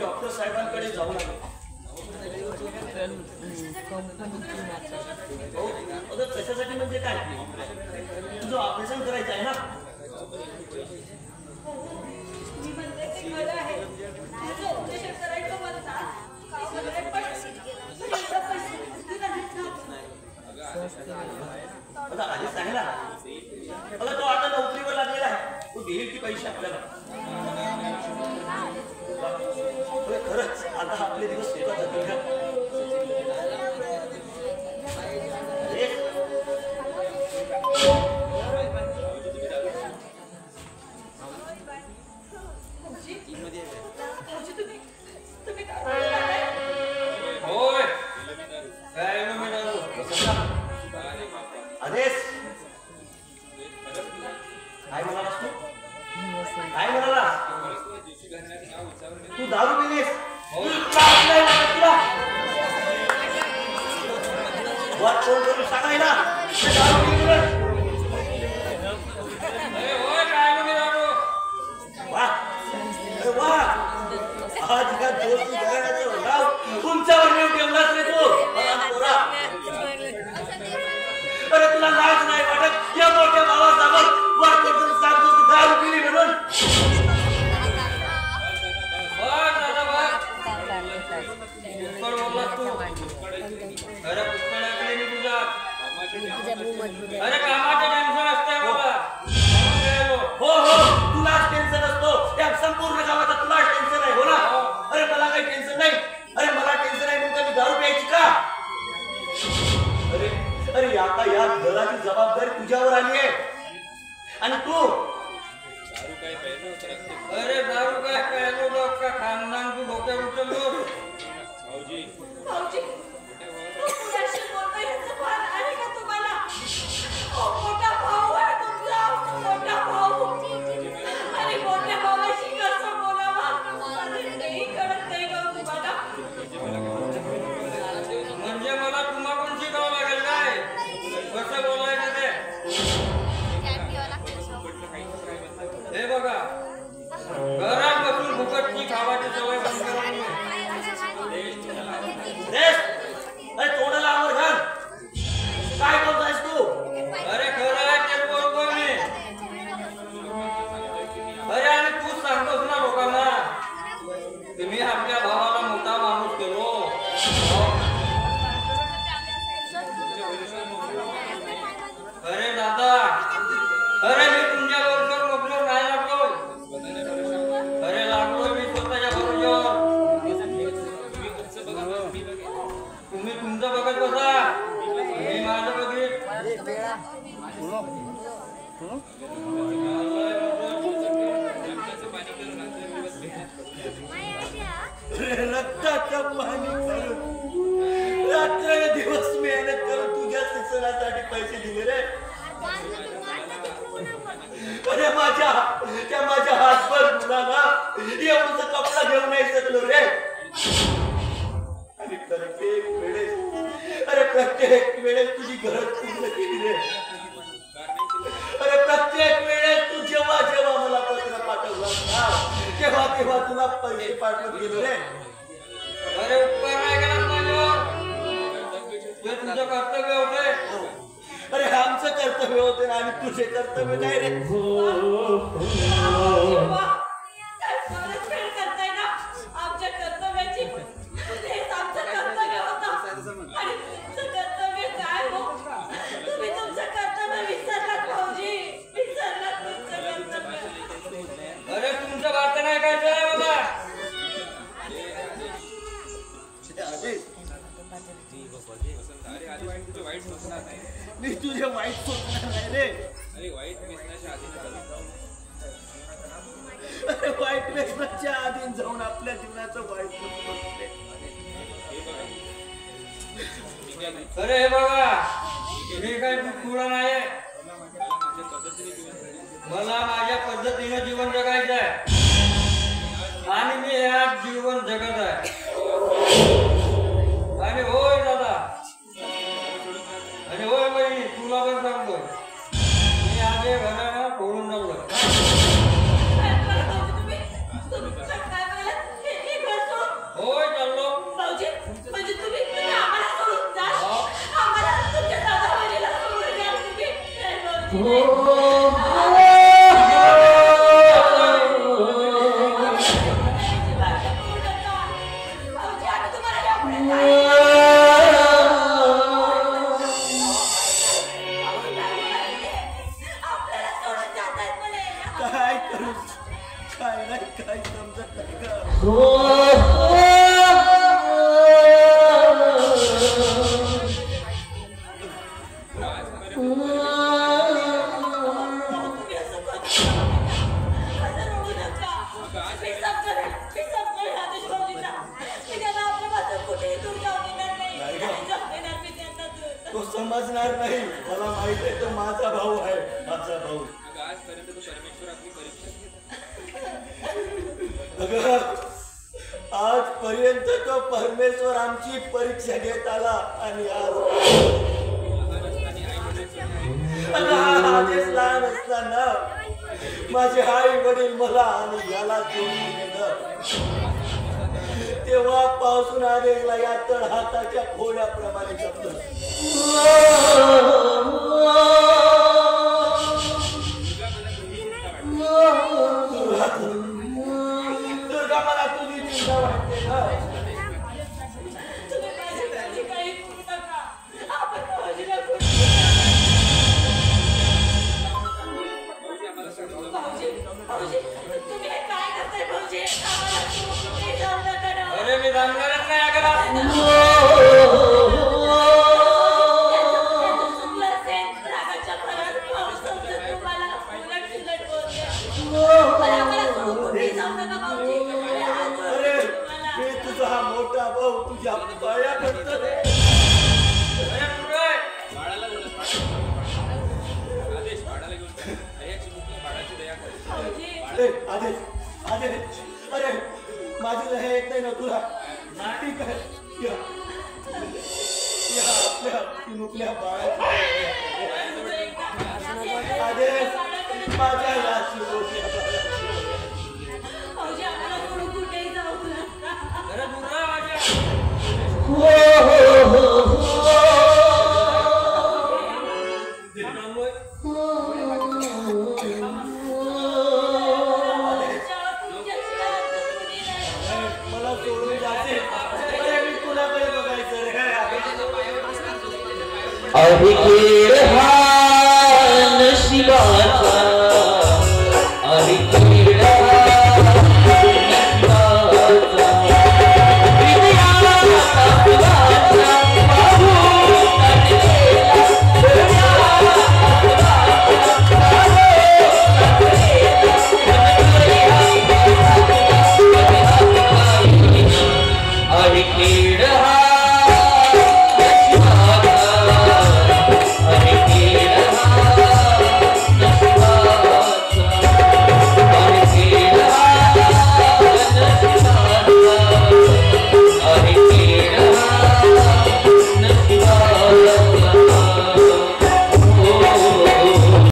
Doctor साहेबांकडे जाऊ लागलो. कशासाठी म्हणजे काय? तुझं ऑपरेशन करायचं आहे ना? आधी सांग ना. तो आता नोकरीवर लागलेला आहे. तू देईल की पैसे आपल्याला? खरंच आता आपले दिवस सुखात जातील का? आदेश काय म्हणालास तू? काय म्हणालास तू? दारू पिलीस? वाट फोन करून सांगायला दारू पिली. आज का दोस्त घराण्याचं नाव तुमच्यावर नेऊन ठेवलाच रे तू. अरे तुला लाज नाही वाटत? या मोठ्या भावासमोर वर करून सांगतो की दारू पिली म्हणून. अरे कामाचं टेन्शन असते बाबा. हो हो तुलाच टेन्शन असतो. त्या संपूर्ण गावाचा तुलाच टेन्शन आहे. हो ना? अरे मला काही टेन्शन नाही. अरे मला टेन्शन आहे म्हणून मी दारू प्यायची का? अरे अरे आता या घराची जबाबदारी तुझ्यावर आली आहे आणि तू अरे दारू काय प्यायलो लोक का खानदान तू डोक्यावर उचललो. भाऊजी भाऊजी मोठा भाऊ आहे तुमचा. मोठा भाऊ. अरे मोठ्या भावाशी कसं बोलावं काही कळत नाही का तुम्हाला? म्हणजे मला तुम्हा पण शिकावं लागेल काय कसं बोलायचं ते? हे बघा घरात बसून फुकटची खावाची सवय बंद करून अरे तोंडाला आवर घाल. काय बोलतोयस तू? अरे खरं आहे ते बोलतोय मी. अरे आणि तू सांगतोस ना लोकांना तुम्ही आपल्या भावाला मोठा माणूस केलो. अरे दादा अरे मी तुमच्या बरोबर नोकरीवर नाही लागलो. अरे लागलो मी स्वतःच्या बरोबर. तुम्ही तुमचं बघत बसा मी माझं बघित. रक्ताचं पाणी करून रात्र दिवस मेहनत करून तुझ्या शिक्षणासाठी पैसे दिले रे. अरे माझ्या हातभर मुलाला एवढं कपडा घेऊन नाही शकलो रे. आणि प्रत्येक वेळेस तुझी गरज पूर्ण केली रे. अरे प्रत्येक वेळेस तू जेव्हा मला पत्र पाठवलं ना तेव्हा तुला पैसे पाठवत गेलो रे. अरे उपकार नाही केलास माझ्यावर. ते तुझं कर्तव्य होते. अरे आमचं कर्तव्य होते आणि तुझे कर्तव्य नाही रे. आमच्या कर्तव्याची आमचं कर्तव्य होतं आणि तुमचं कर्तव्य काय हो? तुम्ही तुमचं कर्तव्य विसरलात भाऊजी. विसरलात तुमचं कर्तव्य. अरे तुमचं वाटतं नाही काय बाबा. मी तुझे वाईट सोचणार नाही रे. अरे वाईट व्यसनाच्या आधीन जाऊन आपल्या जीवनाचं वाईट. अरे हे बघा मी काय तुला नाही. मला माझ्या पद्धतीने जीवन जगायचं आहे आणि मी हे जीवन जगत आहे. आणि होय दादा आणि होय बहिणी तुला पण सांगतोय मी आधी घराला सोडून जाऊ. काय समजत नाही का? तो समजणार नाही. मला माहित आहे तो माझा भाऊ आहे. माझा भाऊ. आजपर्यंत तो परमेश्वर आमची परीक्षा घेत आला आणि आज आधीच लहान असताना माझे आई वडील मला आणि याला सोडून गेलं. तेव्हापासून आदेशला या तळ हाताच्या फोड्याप्रमाणे जपलं. दुर्गा मला तुझी चिंता वाटते ना. अरे मी जाणणारच नाही अगं. अरे मी तुझा हा मोठा भाऊ तुझ्या पाया पडतो रे. आदेश आदेश अरे माझी हे येत नाही ना तुला. ठीक आहे आपल्या मुकल्या बाळाची आदेश माझ्या याची गोष्ट